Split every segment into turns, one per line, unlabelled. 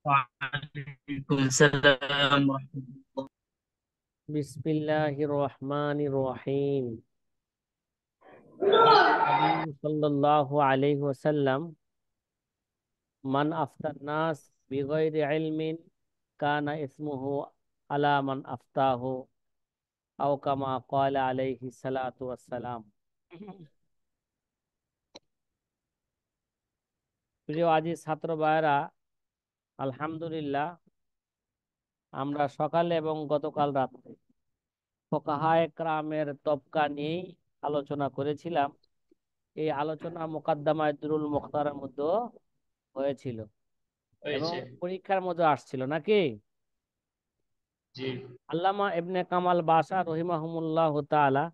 وعليكم السلام ورحمة الله.
বিসমিল্লাহির রহমানির রহিম। قال النبي صلى الله عليه وسلم من أفتى الناس بغير علم كان اسمه على من أفتاه أو كما قال عليه الصلاة والسلام। প্রিয় আজিজ ছাত্র ভাইরা, আলহামদুলিল্লাহ আমরা সকালে এবং গতকাল রাত্রে ফুকাহায়ে কেরামের তবকা নিয়েই আলোচনা করেছিলাম। এই আলোচনা মুকাদ্দামায়ে দুরুল মুখতারের মধ্যে হয়েছিল এবং
হয়েছে।
পরীক্ষার মধ্যে আসছিল নাকি।
জি।
আল্লামা ইবনে কামাল বাশা রহিমাহুমুল্লাহ তাআলা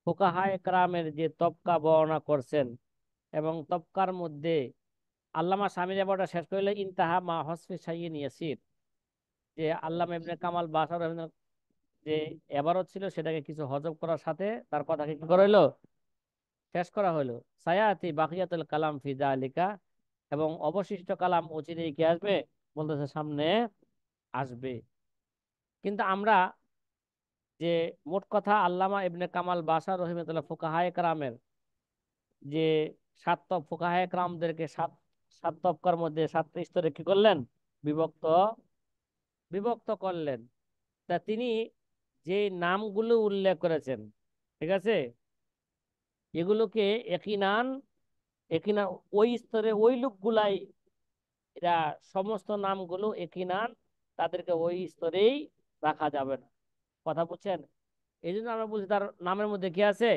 ফুকাহায়ে কেরামের যে তবকা বর্ণনা করছেন এবং তবকার মধ্যে আল্লামা শামিল এবারটা শেষ করলে ইনতাহা মা হসফি শাইইন ইয়াসির, যে আল্লামা ইবনে কামাল বাশা রহিমাহুল্লাহ যে এবারত ছিল সেটাকে কিছু হজব করার সাথে তার কথাকে কি করা হলো, শেষ করা হলো। সায়াতি বাকিয়াতুল কালাম ফি যালিকা, এবং অবশিষ্ট কালাম অচিরেই কি আসবে, বলতেছে সামনে আসবে। কিন্তু আমরা যে মোট কথা আল্লামা ইবনে কামাল বাশা রহিমাতুল্লাহ ফুকাহায়ে কেরামের যে ফুকাহায়ে কেরামদেরকে সাত তবকার মধ্যে সাতটা স্তরে কি করলেন, বিভক্ত বিভক্ত করলেন। তা তিনি যে নামগুলো উল্লেখ করেছেন, ঠিক আছে, এগুলোকে একিনান একিনান ওই স্তরে ওই লোকগুলাই, এরা সমস্ত নামগুলো একিনান তাদেরকে ওই স্তরেই রাখা যাবে না। কথা বুঝছেন? এই জন্য আমরা বলছি তার নামের মধ্যে কি আছে,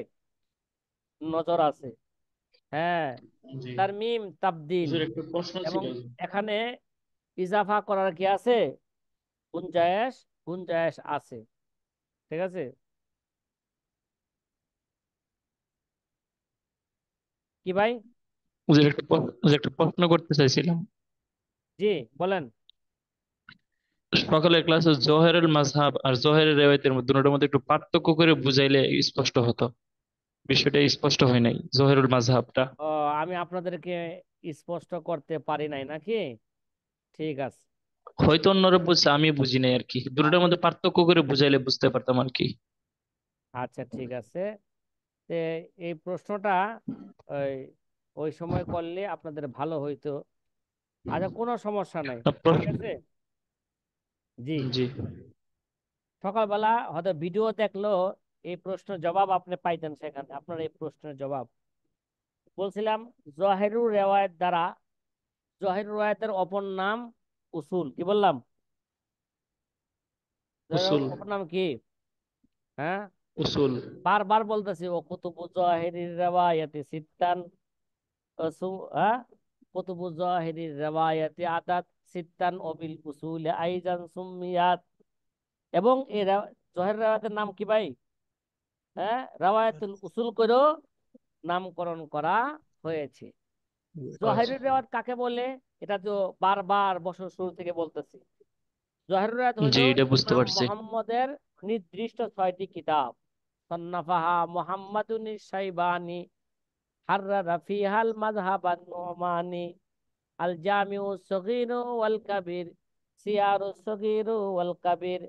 নজর আছে। হ্যাঁ,
জি।
তার মিম তাবদিল,
হুজুর, একটা প্রশ্ন
এবং
ছিল।
এখানে ইজাফা করার কি আছে, গুঞ্জায়েশ গুঞ্জায়েশ আছে। ঠিক আছে, কি ভাই?
হুজুর, একটা প্রশ্ন করতে চাইছিলাম।
জি বলেন।
সকালের ক্লাসে জোহরের মাযহাব আর জোহরের রিওয়ায়াতের মধ্যে দুটোর মধ্যে একটু পার্থক্য করে বুঝাইলে স্পষ্ট হতো। বিষয়টা স্পষ্ট হয় নাই, জোহরের মাযহাবটা।
ও, আমি আপনাদেরকে স্পষ্ট করতে পারি নাই নাকি? ঠিক আছে।
হয়তো অন্যরা বুঝছে, আমি বুঝি নাই আর কি। দুটোর মধ্যে পার্থক্য করে বুঝাইলে বুঝতে পারতাম আর কি।
আচ্ছা ঠিক আছে। তে এই প্রশ্নটা ওই ওই সময় করলে আপনাদের ভালো হইতো। আচ্ছা, কোনো সমস্যা নাই।
না,
ঠিক আছে। জি,
জি।
সকালবেলা হয়তো ভিডিও দেখলো, এই প্রশ্নের জবাব আপনি পাইতেন সেখানে। আপনার এই প্রশ্নের জবাব বলছিলাম, জহেরুর রেওয়ায়েত দ্বারা, জহেরুর রেওয়ায়েতের অপর নাম উসুল, কি বললাম? জহেরের
উসুল।
অপর নাম কি? হ্যাঁ,
উসুল।
বারবার বলতেছি, ও কুতুবু জহিরির রেওয়ায়াতি সিত্তান, হ্যাঁ, কুতুবু জহিরির রেওয়ায়াতি আদাত সিত্তান অবিল উসুল আইজান সুমিয়াত। এবং এই জহের রেওয়ায়াতের নাম কি ভাই? হ্যাঁ, রেওয়ায়াতুল উসুল করেও নামকরণ করা হয়েছে।
আচ্ছা।
জহেরের রেওয়ায়াত কাকে বলে, এটা তো বারবার বছর শুরু থেকে বলতেছি। জহেরুর রেওয়ায়াত হইল
জি, এটা বুঝতে
ইমাম
পারছি।
মুহাম্মদের নির্দিষ্ট 6টি কিতাব। সন্নাফাহা মুহাম্মাদুন শাইবানি, হাররারা ফিহাল মাযহাবান নুমানি, আল জামিউ সগীর ওয়াল কাবীর, সিয়ারু সগীর ওয়াল কাবীর,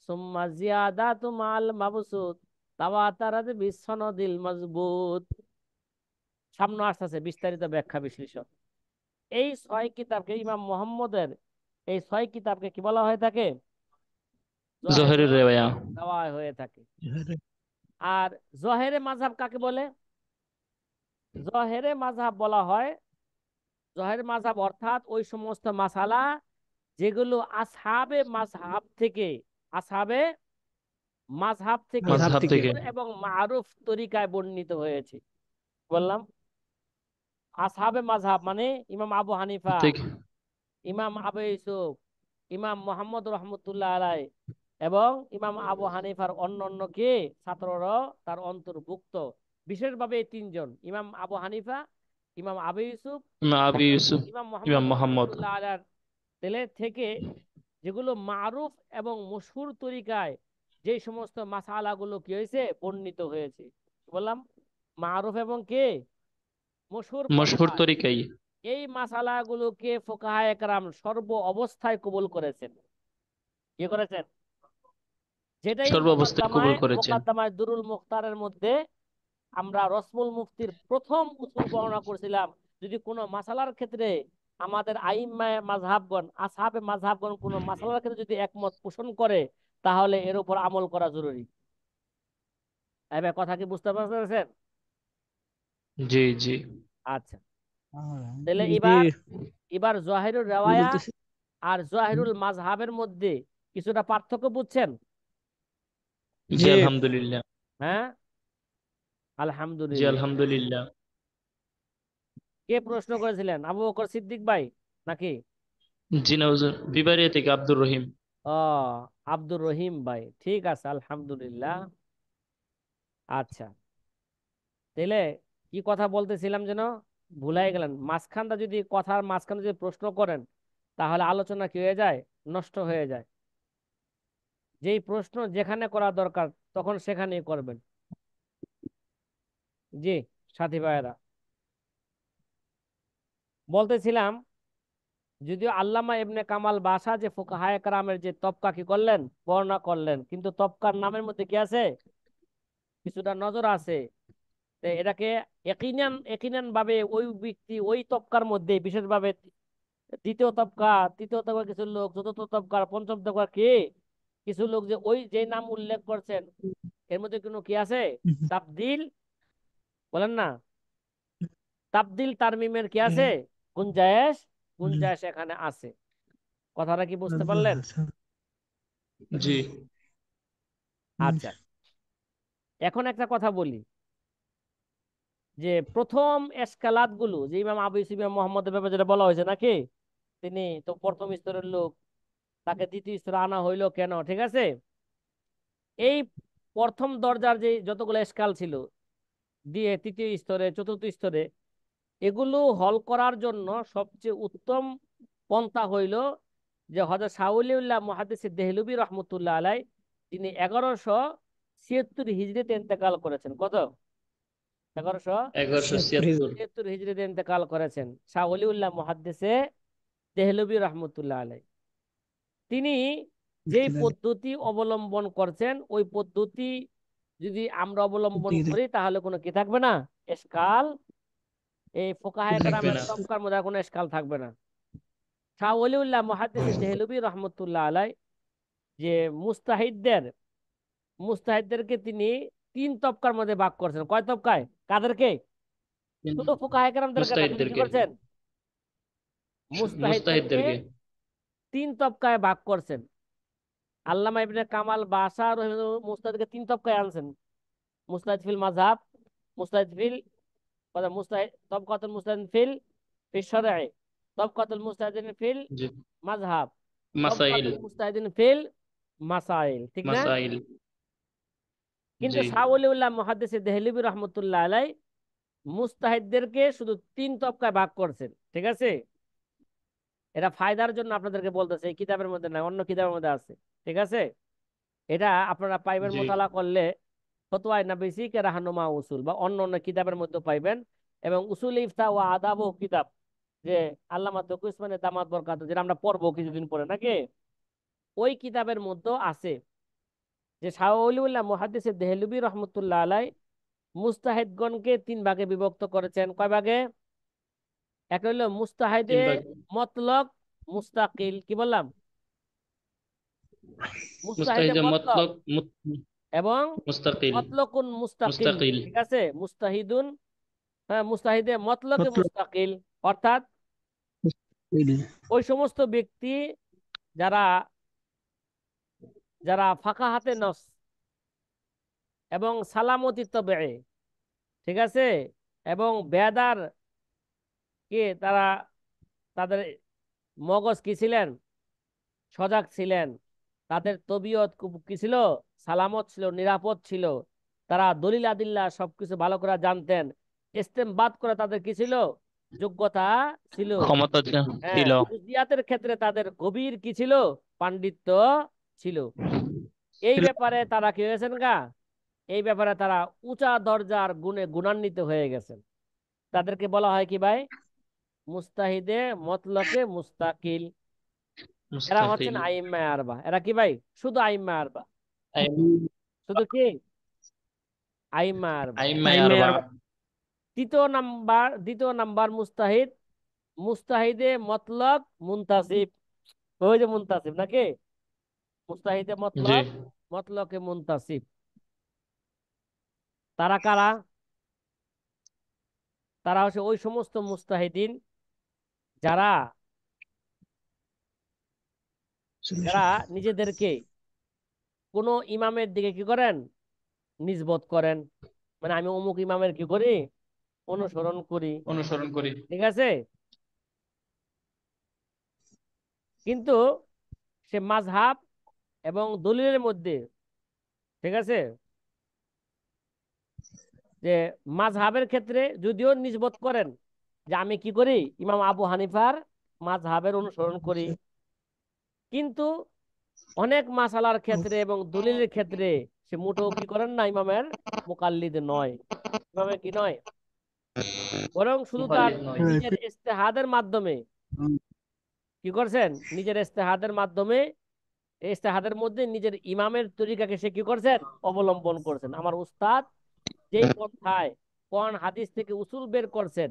সুম্মা জিয়াদাতু মাল মাবসুত, তাওয়াতারাত বিসনদিল মজবুত। সামনে আসতেছে বিস্তারিত ব্যাখ্যা বিশ্লেষণ। এই 6 কিতাবকে ইমাম মুহাম্মদের, এই 6 কিতাবকে কি বলা হয়ে থাকে,
জোহরের
জহেরুল
রেওয়া।
রেওয়ায়াত হয়ে থাকে। আর জহেরে মাযহাব কাকে বলে? জহেরে মাযহাব বলা হয়, জহের মাযহাব অর্থাৎ ওই সমস্ত মাসালা যেগুলো আসহাবে মাযহাব থেকে, আসহাবে মাযহাব থেকে
মাযহাব থেকে।
মশহুর এবং মারুফ তরিকায় বর্ণিত হয়েছে। বললাম, আসহাবে মাযহাব মানে ইমাম আবু হানিফা,
থেকে।
ইমাম আবু ইউসুফ, ইমাম মোহাম্মদ রহমতুল্লাহ আলাই, এবং ইমাম আবু হানিফার অন্য অন্য কে ছাত্ররাও তার অন্তর্ভুক্ত। বিশেষভাবে এই তিনজন, ইমাম আবু হানিফা, ইমাম আবু ইউসুফ
ইমাম আবি
এবং
ইউসুফ।
ইমাম মোহাম্মদ
ইমাম মোহাম্মদ।
রহমতুল্লাহ আলার তেলে থেকে, যেগুলো মারুফ এবং মশহুর তরিকায় যে সমস্ত মাসালাগুলো কি হয়েছে, বর্ণিত হয়েছে। বললাম, মারুফ এবং কে, মশহুর
মশহুর
কথায়,
তরিকাই।
এই মাসালাগুলোকে ফুকাহায়ে কেরাম সর্ব অবস্থায় কবুল করেছেন। কি করেছেন? যেটাই
সর্ব অবস্থায় কবুল
মোকদ্দমায়
করেছেন।
মোকদ্দমায় দুরুল মুখতারের মধ্যে আমরা রসমুল মুফতির প্রথম উসুল বর্ণনা করেছিলাম, যদি কোনো মাসালার ক্ষেত্রে আমাদের আইম্মায়ে মাযহাবগণ আসহাবে মাযহাবগণ কোনো মাসালার ক্ষেত্রে যদি একমত পোষণ করে, তাহলে এর উপর আমল করা জরুরি। এবার কথা কি বুঝতে পারছেন?
জি জি।
আচ্ছা, তাহলে
জি
এবার এবার জহিরুল রেওয়ায়া
বলতেছি।
আর জহিরুল মাযহাবের মধ্যে কিছুটা পার্থক্য বুঝছেন?
জি
জি
আলহামদুলিল্লাহ।
হ্যাঁ,
জি
আলহামদুলিল্লাহ।
আলহামদুলিল্লাহ।
কে প্রশ্ন করেছিলেন, আবু বকর সিদ্দিক ভাই নাকি?
জি না হুজুর, বিবারিয়া থেকে আব্দুর রহিম।
ও, আব্দুর রহিম ভাই, ঠিক আছে, আলহামদুলিল্লাহ। আচ্ছা, তাহলে কি কথা বলতেছিলাম যেন ভুলাই গেলেন। মাঝখানটা যদি কথার মাঝখানে যদি প্রশ্ন করেন, তাহলে আলোচনা কি হয়ে যায়? নষ্ট হয়ে যায়। যেই প্রশ্ন যেখানে করা দরকার তখন সেখানেই করবেন। জি, সাথী ভাইয়েরা, বলতেছিলাম, যদিও আল্লামা ইবনে কামাল বাসা যে ফুকাহায়ে কেরামের যে তবকা কি করলেন, বর্ণনা করলেন, কিন্তু তবকার নামের মধ্যে কি আছে? কিছুটা নজর আছে। তো এটাকে একিনান ভাবে ওই ব্যক্তি ওই তবকার মধ্যে বিশেষভাবে দ্বিতীয় তবকা, তৃতীয় তবকা কিছু লোক, চতুর্থ তবকার, পঞ্চম তবকার কি কিছু লোক যে ওই যে নাম উল্লেখ করছেন, এর মধ্যে কোনো কি আছে? তাবদিল, বলেন না, তাবদিল তারমিমের কি আছে? গুঞ্জায়েশ, গুঞ্জায়েশ এখানে আছে। কথাটা কি বুঝতে পারলেন?
জি
আচ্ছা, এখন একটা কথা বলি, যে প্রথম এসকালাত গুলো যে ইমাম আবু ইউসুফ ইমাম মোহাম্মদের ব্যাপারে যেটা বলা হয়েছে নাকি, তিনি তো প্রথম স্তরের লোক, তাকে দ্বিতীয় স্তরে আনা হইলো কেন? ঠিক আছে, এই প্রথম দরজার যে যতগুলো এসকাল ছিল, দিয়ে তৃতীয় স্তরে, চতুর্থ স্তরে, এগুলো হল করার জন্য সবচেয়ে উত্তম পন্থা হইল যে হযরত শাওলিউল্লাহ মুহাদ্দিস দেহলভী রহমতুল্লাহ আলাই, তিনি 1176 হিজরিতে ইন্তেকাল করেছেন। কত?
1176।
1176 হিজরিতে ইন্তেকাল করেছেন শাহ ওলিউল্লাহ মুহাদ্দিসে দেহলভী রহমতুল্লাহ আলাই। তিনি যেই পদ্ধতি অবলম্বন করছেন, ওই পদ্ধতি যদি আমরা অবলম্বন করি, তাহলে কোনো কি থাকবে না? এশকাল, এই ফুকাহায়ে
থাকবে
কেরামের
না।
তবকার মধ্যে আর কোনো এশকাল থাকবে না। শাহ ওলিউল্লাহ মুহাদ্দিস দেহলভী রহমতুল্লাহ আলাই যে মুস্তাহিদদের মুস্তাহিদদেরকে তিনি তিন তবকার মধ্যে ভাগ করছেন। কয় তবকায়? কাদেরকে? শুধু ফুকাহায়ে কেরামদেরকে না, তিনি কি
মুস্তাহিদদেরকে।
করছেন? মুস্তাহিদদেরকে
মুস্তাহিদদেরকে।
তিন তবকায় ভাগ করছেন। আল্লামা ইবনে কামাল বাশা মুস্তাহিদকে তিন তবকায় আনছেন: মুস্তাহিদ ফিল মাযহাব, মুস্তাহিদ ফিল মুস্তাহিদ, তবকাতুল মুস্তাহিদ ফিল ফিল শরঈ, তবকাতুল মুস্তাহিদিন ফিল
জি।
মাযহাব,
মাসাইল।
তবকাতুল মুস্তাহিদিন ফিল মাসাইল, ঠিক না?
মাসাইল।
কিন্তু
জি।
শাহ ওলিউল্লাহ মুহাদ্দিস দেহলভী রহমতুল্লাহ আলাই মুস্তাহিদদেরকে শুধু তিন তবকায় ভাগ করছেন। ঠিক আছে, এটা ফায়দার জন্য আপনাদেরকে বলতেছে, এই কিতাবের মধ্যে না, অন্য কিতাবের মধ্যে আছে। ঠিক আছে, এটা আপনারা পাইবেন
জি।
মোতালা করলে ফতোয়ায়ে নবভী কে রাহনুমা উসুল বা অন্য অন্য কিতাবের মধ্যে পাইবেন। এবং উসুল ইফতা ওয়া আদাব ও কিতাব, যে আল্লামা তকি উসমানের দামাত বরকাত, যেটা আমরা পড়বো কিছুদিন পরে নাকি, ওই কিতাবের মধ্যে আছে যে শাহ ওলিউল্লাহ মুহাদ্দিস দেহলভী রহমতুল্লাহ আলাই মুস্তাহিদগণকে তিন ভাগে বিভক্ত করেছেন। কয় ভাগে? একটা হইলো মুস্তাহিদে
তিন ভাগ।
মতলক, মুস্তাকিল, কি বললাম? মুস্তাহিদে
মুস্তাহিদে
মতলক
মতলব
এবং
মুস্তাকিল।
মতলকুন মুস্তাকিল।
মুস্তাকিল।
ঠিক আছে, মুস্তাহিদুন, হ্যাঁ, মুস্তাহিদে মতলকে মুস্তাকিল, অর্থাৎ ওই সমস্ত ব্যক্তি যারা যারা ফাঁকা হাতে নফস এবং সালামতি তবে, ঠিক আছে, এবং বেদার কে তারা, তাদের মগজ কি ছিলেন? সজাগ ছিলেন। তাদের তবিয়ত কি ছিল? সালামত ছিল, নিরাপদ ছিল। তারা দলিল আদিল্লাহ সবকিছু ভালো করে জানতেন। ইস্তেমবাদ করে তাদের কি ছিল? যোগ্যতা ছিল।
ক্ষমতা
হ্যাঁ,
ছিল।
জুজিয়াতের ক্ষেত্রে তাদের গভীর কি ছিল? পাণ্ডিত্য ছিল। এই ব্যাপারে তারা কি হয়েছেন গা? এই ব্যাপারে তারা উঁচা দরজার গুণে গুণান্বিত হয়ে গেছেন। তাদেরকে বলা হয় কি ভাই? মুস্তাহিদে মতলকে মুস্তাকিল। এরা হচ্ছেন
মুস্তাকিল।
আইম্মায়ে আরবা। এরা কি ভাই? শুধু আইম্মায়ে আরবা। শুধু কি? আইম্মায়ে আরবা।
আইম্মায়ে আরবা।
দ্বিতীয় নাম্বার মুস্তাহিদ, মুস্তাহিদে মতলক মুনতাসিব। ওই যে মুনতাসিব নাকি? মুস্তাহিদে
জি।
মতলক, মতলকে মুনতাসিব। তারা কারা? তারা হচ্ছে ওই সমস্ত মুস্তাহিদিন যারা যারা নিজেদেরকে কোন ইমামের দিকে কি করেন? নিসবত করেন। মানে আমি অমুক ইমামের কি করি? অনুসরণ করি।
অনুসরণ করি।
ঠিক আছে? কিন্তু সে মাযহাব এবং দলিলের মধ্যে, ঠিক আছে, যে মাযহাবের ক্ষেত্রে যদিও নিসবত করেন যে আমি কি করি? ইমাম আবু হানিফার মাযহাবের অনুসরণ করি, কিন্তু অনেক মাসালার ক্ষেত্রে এবং দলিলের ক্ষেত্রে সে মোটেও কি করেন না, ইমামের মুকাল্লিদ নয়। ইমামের কি নয়, বরং শুধু তার
মুকাল্লিদ নয়।
নিজের ইজতিহাদের মাধ্যমে কি করছেন? নিজের ইজতিহাদের মাধ্যমে, এই ইজতিহাদের মধ্যে নিজের ইমামের তরিকাকে সে কি করছেন? অবলম্বন করছেন। আমার উস্তাদ যেই পন্থায় কোরআন হাদিস থেকে উসুল বের করছেন,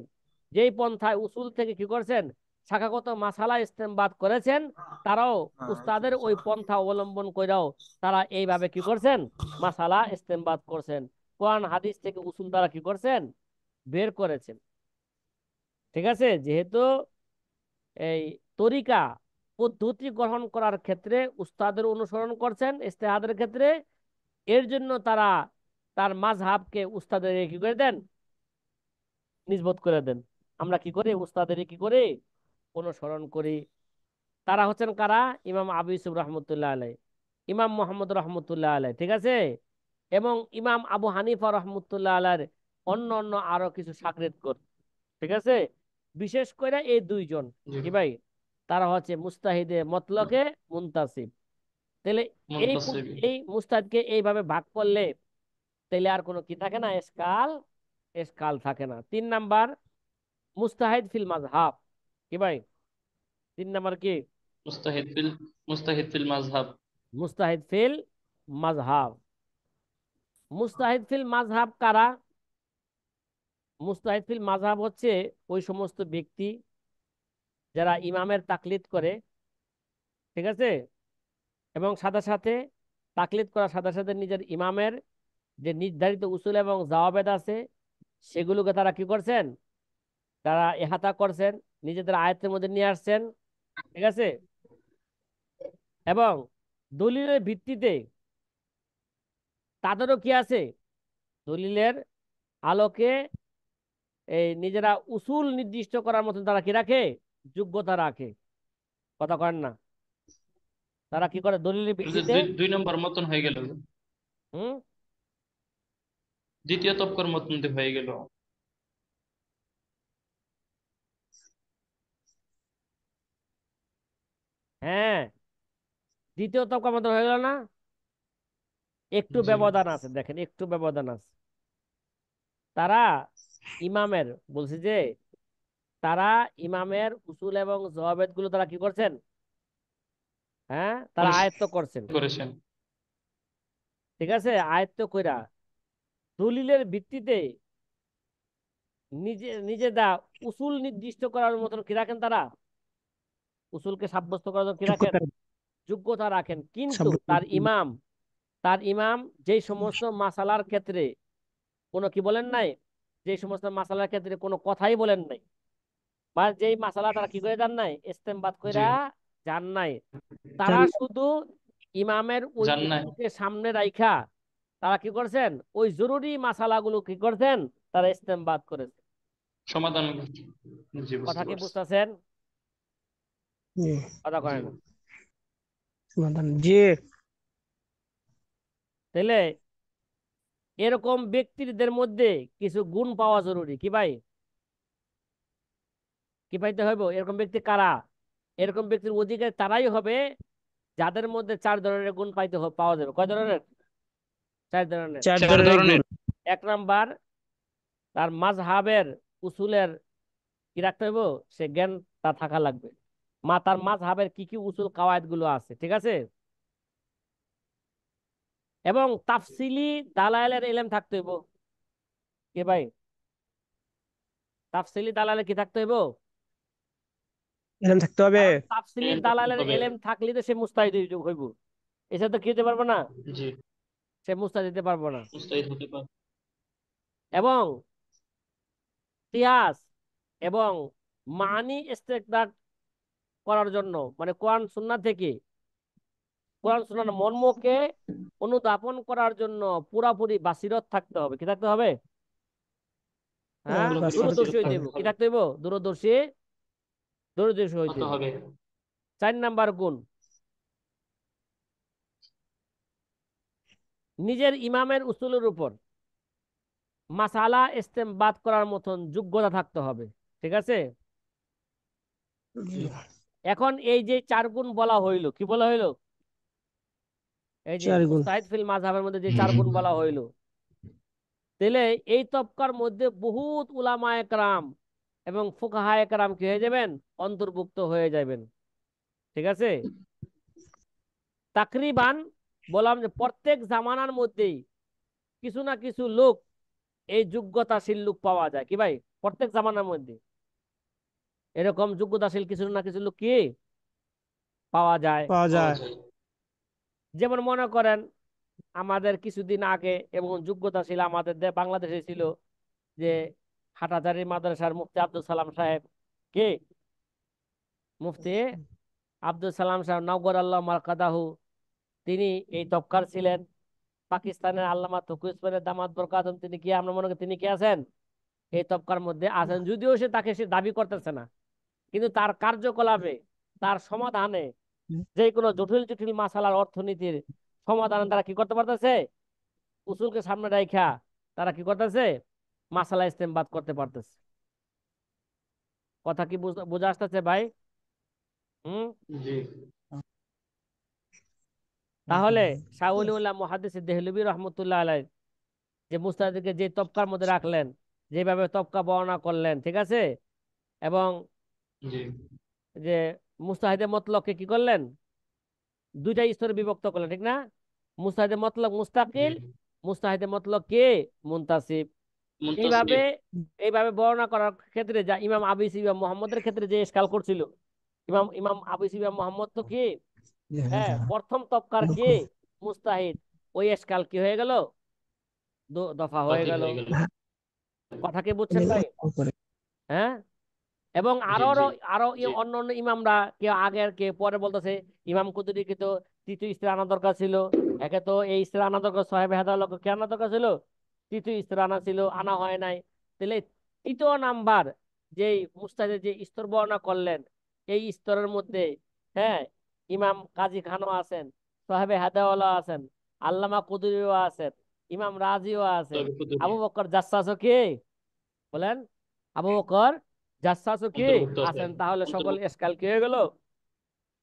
যেই পন্থায় উসুল থেকে কি করছেন? শাখাগত মাসালা ইস্তেমবাদ করেছেন, তারাও উস্তাদের ওই পন্থা অবলম্বন কইরাও তারা এইভাবে কি করছেন? মাসালা ইস্তেমবাদ করছেন। কোরআন হাদিস থেকে উসুল তারা কি করছেন? বের করেছেন। ঠিক আছে? যেহেতু এই তরিকা পদ্ধতি গ্রহণ করার ক্ষেত্রে উস্তাদের অনুসরণ করছেন ইজতিহাদের ক্ষেত্রে, এর জন্য তারা তার মাযহাবকে উস্তাদের কি করে দেন? নিসবত করে দেন। আমরা কি করি? উস্তাদের কি করি? অনুসরণ করি। তারা হচ্ছেন কারা? ইমাম আবু ইউসুফ রহমতুল্লাহ আলাই, ইমাম মোহাম্মদ রহমতুল্লাহ আলাই, ঠিক আছে, এবং ইমাম আবু হানিফা রহমতুল্লাহ আলাইর অন্য অন্য আরো কিছু সাকরেদকর। ঠিক আছে? বিশেষ করে এই দুইজন
জি।
কি ভাই, তারা হচ্ছে মুস্তাহিদে মতলকে মুনতাসিব। তাহলে এই
মুনতাসিব।
এই মুস্তাহিদকে এইভাবে ভাগ করলে তাহলে আর কোনো কি থাকে না? এসকাল, এসকাল থাকে না। 3 নাম্বার মুস্তাহিদ ফিল মাযহাব। কি ভাই? 3 নাম্বার কি?
মুস্তাহিদ ফিল মুস্তাহিদ ফিল মাযহাব।
মুস্তাহিদ ফিল মাযহাব। মুস্তাহিদ ফিল মাযহাব কারা? মুস্তাহিদ ফিল মাযহাব হচ্ছে ওই সমস্ত ব্যক্তি যারা ইমামের তাকলিদ করে। ঠিক আছে? এবং সাথে সাথে তাকলিদ করার সাথে সাথে নিজের ইমামের যে নির্ধারিত উসুল এবং জাওয়াবেদ আছে সেগুলোকে তারা কি করছেন? তারা ইহাতা করছেন, নিজেদের আয়ত্তের মধ্যে নিয়ে আসছেন। ঠিক আছে? এবং দলিলের ভিত্তিতে তাদেরও কি আছে? দলিলের আলোকে এই নিজেরা উসুল নির্দিষ্ট করার মতন তারা কি রাখে? যোগ্যতা রাখে। কথা করেন না? তারা কি করে দলিলের
এই যে
ভিত্তিতে?
দুই নম্বর মতন হয়ে গেল,
হুম,
দ্বিতীয় তবকার মতন হয়ে গেল।
হ্যাঁ, দ্বিতীয় তবকা মতন হয়ে গেল না? একটু
জি।
ব্যবধান আছে, দেখেন একটু ব্যবধান আছে। তারা ইমামের, বলছি যে তারা ইমামের উসুল এবং জওয়াবেদ গুলো তারা কি করছেন? হ্যাঁ, তারা আয়ত্ত
অনুসরণ
করছেন।
করেছেন।
ঠিক আছে? আয়ত্ত কইরা দলিলের ভিত্তিতে নিজে নিজেরা উসুল নির্দিষ্ট করার মতন কি রাখেন তারা? উসুলকে সাব্যস্ত করার জন্য কি রাখেন?
যোগ্যতা
যোগ্যতা রাখেন। কিন্তু
সাব্যস্ত
তার ইমাম যেই সমস্ত মাসালার ক্ষেত্রে কোনো কি বলেন নাই, যে সমস্ত মাসালার ক্ষেত্রে কোনো কথাই বলেন নাই, বা যেই মাসালা তারা কি করে যান নাই, ইস্তেমবাদ
জি।
কইরা যান নাই, তারা
জান
শুধু ইমামের ওই
জান নাই।
উসুলকে সামনে রাইখা তারা কি করছেন? ওই জরুরি মাসালাগুলো কি করছেন? তারা ইস্তেমবাদ করেছে।
সমাধান। জি,
কথা
বুঝতে
কি
পারছি।
বুঝতেছেন?
জি
কথা
জি।
কয় না?
সমাধান জি
তাহলে এরকম ব্যক্তিদের মধ্যে কিছু গুণ পাওয়া জরুরি। কি ভাই? কি পাইতে হইব? এরকম ব্যক্তি কারা? এরকম ব্যক্তির অধিকারী তারাই হবে যাদের মধ্যে 4 ধরনের গুণ পাওয়া যাবে। কয় ধরনের? 4 ধরনের।
চার
চার
ধরনের গুণ।
ধরনের।
1 নাম্বার, তার মাযহাবের উসুলের কি রাখতে হইব, সে জ্ঞান তার থাকা লাগবে। তার মাযহাবের কি কি উসুল কাওয়ায়েদ গুলো আছে, ঠিক আছে। এবং তাফসিলি দালাইলের ইলম থাকতে হইব। কি ভাই, তাফসিলি দালালের কি থাকতে হইব?
এরকম থাকতে হবে।
কারণ তাফসিলি
জ্ঞান থাকতে
দালালের
হবে।
ইলম থাকলে তো সে মুস্তাহিদ হইব। এছাড়া তো কি হতে পারবো না,
জি।
সে মুস্তাহিদ দিতে পারবো না।
মুস্তাহিদ হতে পারে।
এবং কিয়াস এবং মানি ইস্তেকদার করার জন্য, মানে কোরআন সুন্নাহ থেকে কোরআন সুন্নাহর মর্মকে অনুধাবন করার জন্য পুরাপুরি বাসিরত থাকতে হবে। কি থাকতে হবে? হ্যাঁ,
পুরোপুরি
বাস্তবে
দূরদর্শী
বাস্তব
থাকতে
হইতে
হবে।
হইব।
থাকতে
কি
হবে।
থাকতে হইব? দূরদর্শী, দূরদর্শী হইতে
হতে
হইব।
হবে।
4 নাম্বার গুণ, নিজের ইমামের উসুলের উপর মাসালা ইস্তেমবাদ করার মতন যোগ্যতা থাকতে হবে। ঠিক আছে।
জি।
এখন এই যে 4 গুণ বলা হইলো, কি বলা হইলো? এই যে
4 গুণ।
মুস্তাহিদ ফিল মাযহাবের মধ্যে যে 4 গুণ বলা হইলো, তাহলে এই তবকার মধ্যে বহুত উলামায়ে কেরাম এবং ফুকাহায়ে কেরাম কি হয়ে যাবেন? অন্তর্ভুক্ত হয়ে যাবেন। ঠিক আছে। তাকরিবান বললাম যে প্রত্যেক জামানার মধ্যেই কিছু না কিছু লোক, এই যোগ্যতাশীল লোক পাওয়া যায়। কি ভাই, প্রত্যেক জামানার মধ্যে এরকম যোগ্যতাশীল কিছু না কিছু লোক কি পাওয়া যায়।
পাওয়া
পাওয়া
যায়।
যায়।
যেমন মনে করেন আমাদের কিছুদিন আগে এবং যোগ্যতাশীল আমাদের বাংলাদেশে ছিল যে হাটাজারি মাদ্রাসার মুফতি আব্দুল সালাম সাহেব। কে? মুফতি আব্দুল সালাম সাহেব নওগর আল্লাহ মারকাদাহু। তিনি এই তবকার ছিলেন। পাকিস্তানের আল্লামা তকি উসমানের দামাত বরকাতুম, তিনি কি, আমরা মনে করি তিনি কি আছেন? এই তবকার মধ্যে আছেন, যদিও সে দাবি করতেছে না। কিন্তু তার কার্যকলাপে, তার সমাধানে, যে কোনো জটিল জটিল মাসালার অর্থনীতির সমাধানে তারা কি করতে পারতেছে? উসুলকে সামনে রাখা তারা কি করতেছে? মাসালা ইস্তেমবাদ করতে পারতেছে। কথা কি বোঝা আসতেছে ভাই? হুম।
জি।
তাহলে শাহ ওলিউল্লাহ মুহাদ্দিস দেহলভী রহমতুল্লাহ আলাইহ যে মুস্তাহিদকে যে তবকার মধ্যে রাখলেন, যেভাবে তবকা বর্ণনা করলেন, ঠিক আছে। এবং
জি।
যে মুস্তাহিদে মতলবকে কি করলেন? 2টা স্তরে বিভক্ত করলেন, ঠিক না? মুস্তাহিদে মতলব
জি।
মুস্তাকিল, মুস্তাহিদে মতলব কে মুনতাসিব। এইভাবে
মুনতাসিব।
এইভাবে বর্ণনা করার ক্ষেত্রে যা ইমাম আবু ইসা মোহাম্মদের ক্ষেত্রে যে ইশকাল করছিল, ইমাম ইমাম আবু ইসা মোহাম্মদ তো কি, হ্যাঁ, প্রথম তবকার কে মুস্তাহিদ, ওই ইশকাল কি হয়ে গেল? দফা হয়ে
বাতিল
গেল।
হয়ে গেল।
কথা কি বুঝছেন ভাই? হ্যাঁ। এবং
জি।
আরো
জি।
আরো
জি।
অন্য অন্য ইমামরা, কেউ আগের কে পরে বলতেছে ইমাম কুতুবীকে তো তৃতীয় স্ত্রী আনা দরকার ছিল। একে তো এই স্ত্রী আনা দরকার, সাহেব হেদাল কে আনা দরকার ছিল, তৃতীয় স্ত্রী আনা ছিল, আনা হয় নাই। তাহলে তৃতীয় নাম্বার যে মুস্তাহিদের যে স্তর বর্ণনা করলেন, এই স্তরের মধ্যে, হ্যাঁ, ইমাম কাজী খানও আছেন, সাহেবে হেদাওয়ালা আছেন, আল্লামা কুতুবীও আছেন, ইমাম রাজিও আছেন,
তবে কুতুবী
আবু বকর জাসসাসও কে বলেন, আবু বকর জাসসাসও কি
অন্তর্ভুক্ত আছে।
আছেন। তাহলে সকল
অন্তর্ভুক্ত।
এসকাল কি হয়ে গেল?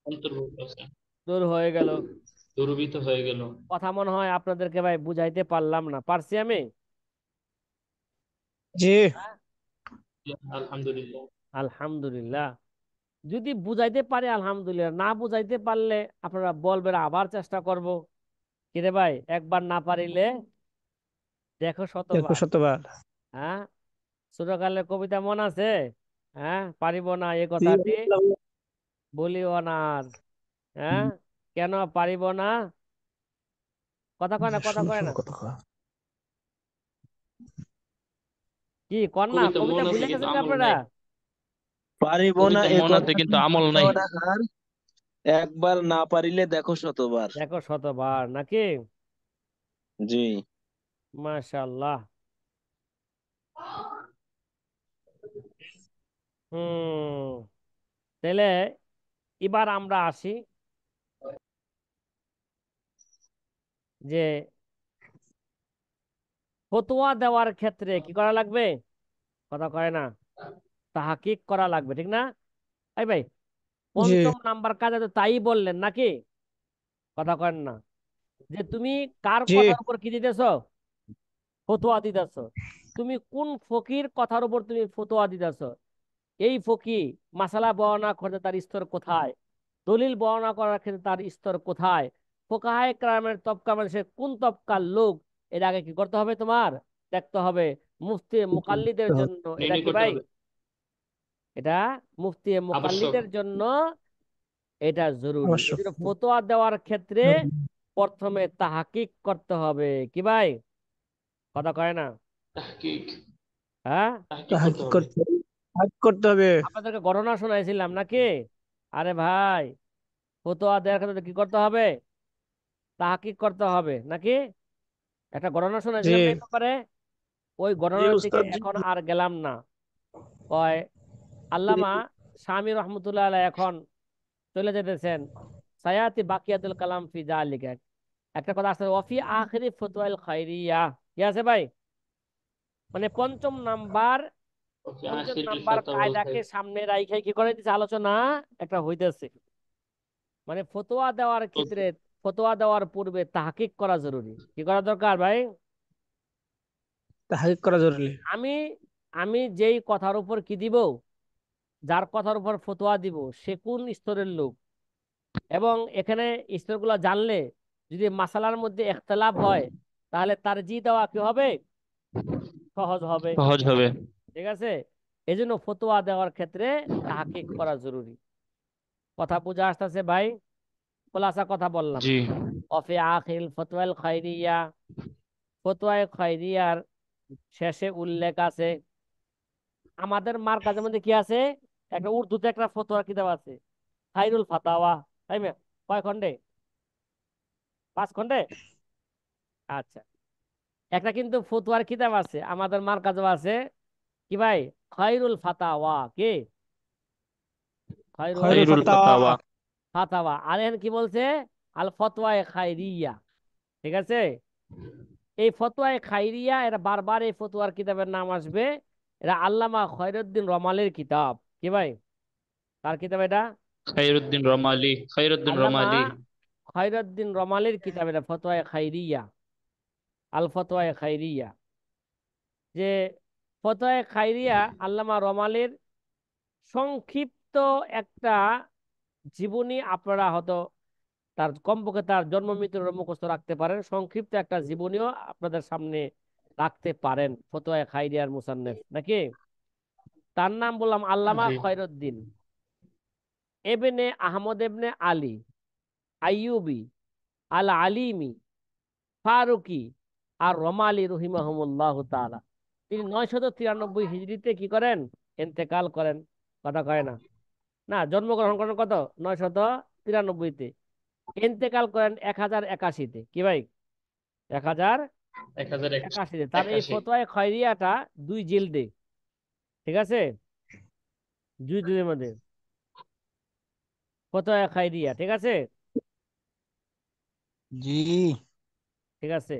অন্তর্ভুক্ত আছে।
দূর হয়ে গেল।
দূরীভূত হয়ে গেল।
কথা মনে হয় আপনাদেরকে ভাই বুঝাইতে পারলাম না, পারছি আমি?
জি।
হ্যাঁ?
আলহামদুলিল্লাহ।
আলহামদুলিল্লাহ। যদি বুঝাইতে পারে আলহামদুলিল্লাহ, না বুঝাইতে পারলে আপনারা বলবেন, আবার চেষ্টা করব। কিরে ভাই, একবার না পারিলে দেখো
দেখো
শতবার।
শতবার।
হ্যাঁ, ছোটকালের কবিতা মন আছে? হ্যাঁ, পারিব না এ
জি,
কথাটি বলিও না আর। হ্যাঁ, কেন পারিব না? কথা কয় না, কথা
শোনো
কয়
শোনো
না।
কথা কও।
কি কর না,
কবিতা মন
কবিতা
আছে
ভুলে
কিন্তু
গেছেন কি
আমল
আপনারা?
নাই।
পারিব না
কবিতা
এ
মন আছে
কথাটি
কিন্তু আমল
বলিও
নাই।
না আর, একবার না পারিলে দেখো শতবার।
দেখো শতবার নাকি?
জি।
মাশাআল্লাহ। তাহলে এবার আমরা আসি যে ফতোয়া দেওয়ার ক্ষেত্রে কি করা লাগবে? কথা কয় না, তাহাকিক করা লাগবে, ঠিক না? এই ভাই,
জি।
5ম নাম্বার কাজে তো তাই বললেন নাকি? কথা কয় না, যে তুমি কার
জি।
কথার উপর কি দিতেছো? ফতোয়া দিতেছো। তুমি কোন ফকির কথার উপর তুমি ফতোয়া দিতেছো? এই ফকি মাসালা বর্ণনা করতে তার স্তর কোথায়, দলিল বর্ণনা করার ক্ষেত্রে তার স্তর কোথায়, ফোকাহায়ে কেরামের তবকা মানে সে কোন তবকার লোক, এর আগে কি করতে হবে তোমার দেখতে হবে। মুফতি মুকাল্লিদের জন্য এটা
নির্ণয়
কি
করতে
ভাই,
হবে।
এটা মুফতি
আবশ্যক।
মুকাল্লিদের জন্য এটা জরুরি। এই
অবশ্যক।
জন্য ফতোয়া দেওয়ার ক্ষেত্রে প্রথমে তাহাকিক করতে হবে। কি ভাই, কথা কয় না?
তাহকিক।
হ্যাঁ,
তাহকিক করতে
তাহাক্কুক
হবে।
করতে হবে। তাহাক্কুক করতে হবে।
আপনাদেরকে ঘটনা শোনাইছিলাম নাকি? আরে ভাই, ফতোয়া দেওয়ার ক্ষেত্রে কি করতে হবে, তাহাকিক করতে হবে নাকি? একটা ঘটনা
জি
শোনাইছিলাম না এই ব্যাপারে, ওই
জি
ঘটনার দিকে
উস্তাদ জি।
এখন আর গেলাম না। কয় আল্লামা স্বামী রহমতুল্লাহ আলাইহি এখন চলে যেতেছেন, সায়াতি বাকিয়াতুল কালাম ফি যালিকা, একটা কথা আছে ওয়াফি আখিরি ফতোয়াল খাইরিয়া, কি আছে ভাই, মানে
ওকে,
পঞ্চম
আখিরুল
নাম্বার
ফাতাওয়াল
কায়দাকে
খাইর।
সামনে রাইখে কি করে দিচ্ছে আলোচনা একটা হইতেছে। মানে ফতোয়া দেওয়ার
ওকে।
ক্ষেত্রে, ফতোয়া দেওয়ার পূর্বে তাহকিক করা জরুরি। কি করা দরকার ভাই?
তাহাক্কুক করা জরুরি।
আমি আমি যেই কথার উপর কি দিব, যার কথার উপর ফতোয়া দিব সে কোন স্তরের লোক, এবং এখানে স্তরগুলো জানলে যদি মাসালার মধ্যে ইখতিলাফ হয় তাহলে তার জি দেওয়া কি হবে, সহজ হবে।
সহজ হবে।
ঠিক আছে, এজন্য ফতোয়া দেওয়ার ক্ষেত্রে তাহকিক করা জরুরি। কথা বুঝা আসতেছে ভাই? খোলাসা কথা বললাম।
জি।
অফি আখিল ফতোয়াল খাইরিয়া, ফতোয়ায়ে খাইরিয়ার শেষে উল্লেখ আছে, আমাদের মার্কাজের মধ্যে কি আছে, একটা উর্দুতে একটা ফতোয়ার কিতাব আছে, খাইরুল ফাতাওয়া, তাই না? কয় খন্ডে? 5 খন্ডে। আচ্ছা, একটা কিন্তু ফতোয়ার কিতাব আছে আমাদের মার্কাজও আছে, কি ভাই, খাইরুল ফাতাওয়া। কি খাইরুল
খয়রুল
খাইরুল
ফাতাওয়া।
ফাতাওয়া।
ফাতাওয়া? আর এখানে কি বলছে, আল ফতওয়ায়ে খাইরিয়া। ঠিক আছে, এই ফতোয়ায়ে খাইরিয়া, এরা বারবার এই ফতোয়ার কিতাবের নাম আসবে, এরা আল্লামা খয়রুদ্দিন রমালের কিতাব। কি ভাই, কার কিতাব এটা?
খাইরুদ্দিন রমালি, খাইরুদ্দিন
আল্লামা
রমালি।
খয়রুদ্দিন রমালের কিতাব এটা, ফতোয়ায়ে খাইরিয়া, আল ফতোয়ায়ে খাইরিয়া। যে ফতোয়ায়ে খাইরিয়া আল্লামা রমালের সংক্ষিপ্ত একটা জীবনী, আপনারা হয়তো তার কমপক্ষে তার জন্ম মৃত্যুর মুখস্থ রাখতে পারেন, সংক্ষিপ্ত একটা জীবনীও আপনাদের সামনে রাখতে পারেন, ফতোয়া খাইরিয়ার মুসান্নেফ নাকি। তার নাম বললাম আল্লামা
জি।
খয়রুদ্দিন এবনে আহমদ এবনে আলী আইয়ুবী আল আলিমি ফারুকি আর রমালি রহিমাহুমুল্লাহ তাআলা। তিনি 993 হিজরিতে কি করেন, ইন্তেকাল করেন। কথা কয় না? না, জন্মগ্রহণ করেন কত, 993-তে, ইন্তেকাল করেন 1081-তে। কি ভাই,
1081।
1081-তে। তার এই
81।
ফতোয়া খয়রিয়াটা 2 জিলদে। ঠিক আছে, 2 জিলদের মধ্যে ফতোয়া খয়রিয়া। ঠিক আছে,
জি।
ঠিক আছে।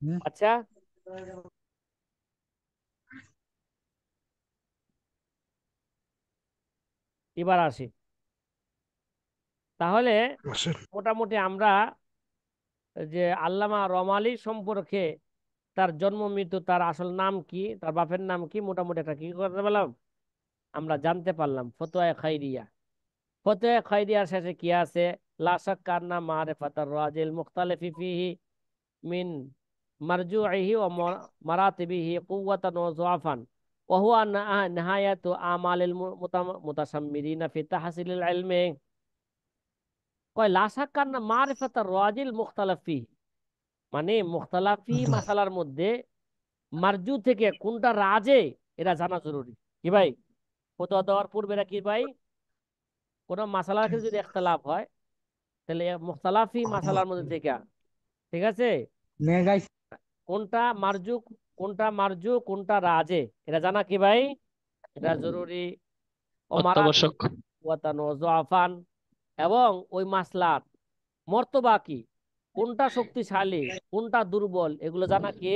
হুম।
আচ্ছা, এবার আসি তাহলে। মোটামুটি আমরা যে আল্লামা রমালি সম্পর্কে, তার জন্ম মৃত্যু, তার আসল নাম কি, তার বাপের নাম কি, মোটামুটি একটা কি করতে পারলাম, আমরা জানতে পারলাম। ফতোয়া খাইরিয়া, ফতোয়া খাইরিয়ার শেষে কি আছে, লা শাক্কা আন্না মারিফাতার রাজিল মুখতালিফি ফিহি মিন মারজুইহি ওয়া মারাতিবিহি কুওয়াতান ওয়া যুআফান ওয়া হুয়া নিহায়াতু আমালিল মুতাসাম্মিরিনা ফি তাহসিলিল ইলমি। কয় লা শাক্কা আন্না মারিফাতার রাজিল মুখতালিফি, মানে মুখতালাফি মাসালার মধ্যে মারজু থেকে কোনটা রাজে এরা জানা জরুরি। কি ভাই, ফতোয়া দেওয়ার পূর্বে এরা কি ভাই, কোন মাসালার ক্ষেত্রে যদি ইখতিলাফ হয় তাহলে মুখতালাফি মাসালার মধ্যে থেকে, ঠিক আছে, কোনটা মারজু, কোনটা রাজে, এটা জানা কি ভাই, এটা জরুরি। ও মারাতিব
অত্যাবশ্যক।
ওয়াতান ও যুআফান, এবং ওই মাসলার মর্তবা কি, কোনটা শক্তিশালী কোনটা দুর্বল, এগুলো জানা কি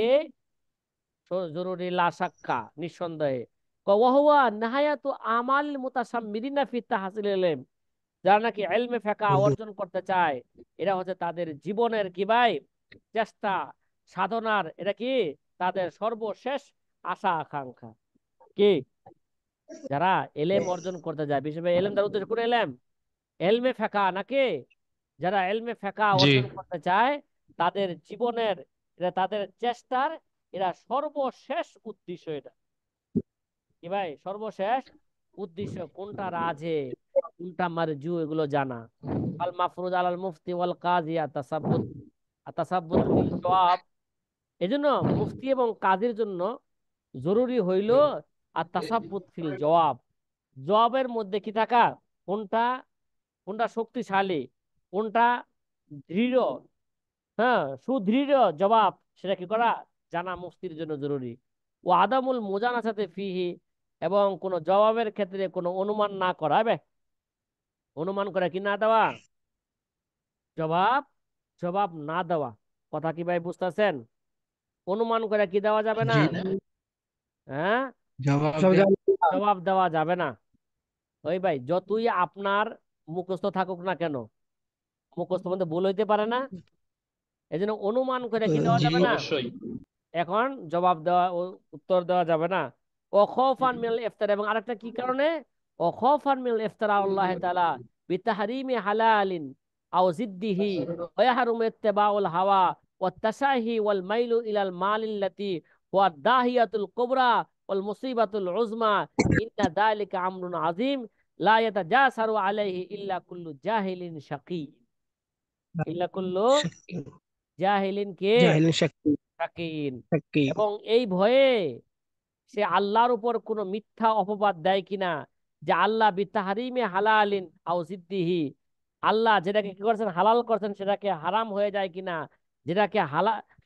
জরুরি, লা শাক্কা, নিঃসন্দেহে। ওয়াহুয়া নাহায়াতু আমাল মুতাসাম্মিরিনা ফি তাহসিল ইলম, যারা নাকি ইলমে ফিকহ অর্জন করতে চায়, এরা হচ্ছে তাদের জীবনের কি ভাই, চেষ্টা সাধনার, এটা কি তাদের সর্বশেষ আশা আকাঙ্ক্ষা। কি যারা এলেম অর্জন করতে যায়, বিশেষ করে এলেম তার উদ্দেশ্য কোন এলেম? এলমে ফেকা নাকি? যারা এলমে ফেকা
জি।
অর্জন করতে চায় তাদের জীবনের, এটা তাদের চেষ্টার, এরা সর্বশেষ উদ্দেশ্য এটা। কি ভাই, সর্বশেষ উদ্দেশ্য কোনটা রাজে কোনটা মারজু এগুলো জানা। আল মাফরুজ আলাল মুফতি ওয়াল কাজী আতাসাব্বুত, আতাসাব্বুত ফিল জওয়াব। এজন্য মুফতি এবং কাজীর জন্য জরুরি হইল আতাসাব্বুত ফিল জওয়াব, জবাবের মধ্যে কি থাকা, কোনটা কোনটা শক্তিশালী, কোনটা দৃঢ়, হ্যাঁ সুদৃঢ় জবাব, সেটা কি করা জানা মুফতির জন্য জরুরি। ও আদামুল মুজানাসাতে ফিহি, এবং কোন জবাবের ক্ষেত্রে কোনো অনুমান না করা হবে, অনুমান করে কি না দেওয়া, জবাব জবাব না দেওয়া। কথা কি ভাই বুঝতেছেন? অনুমান করে কি দেওয়া যাবে না,
জি।
হ্যাঁ
জবাব দেওয়া
জবাব দেওয়া যাবে না। ওই ভাই যতই আপনার মুখস্থ থাকুক না কেন, মুখস্থ মধ্যে ভুল হইতে পারে না, এই জন্য অনুমান করে কি দেওয়া
জি।
যাবে না,
অবশ্যই।
এখন জবাব দেওয়া উত্তর দেওয়া যাবে না। অখৌফান মিনাল ইফতার, এবং আরেকটা কি কারণে, অখৌফান মিনাল ইফতারা আল্লাহ তাআলা বিতাহরিমি হালালিন আও জিদ্দিহি ওয়া ইয়াহরুমু ইত্তিবাউল হাওয়া ওয়াত তাশাহি ওয়াল মাইলু ইলাল মালিল্লাতি ওয়া দাহিয়াতুল কুবরা ওয়াল মুসিবাতুল উজমা, ইন্না যালিকা আমরুন আযীম লা ইয়াতাজাসারু আলাইহি ইল্লা কুল্লু জাহিলিন শাকী। ইল্লা কুল্লু জাহিলিন কে
জাহিলিন শাক্কি
শাকিন।
শাক্কি।
এবং এই ভয়ে সে আল্লাহর উপর কোনো মিথ্যা অপবাদ দেয় কিনা, যে আল্লাহ বিতাহরিমে হালালিন আও জিদ্দিহি, আল্লাহ যেটাকে কি করছেন হালাল করছেন সেটাকে হারাম হয়ে যায় কিনা, যেটাকে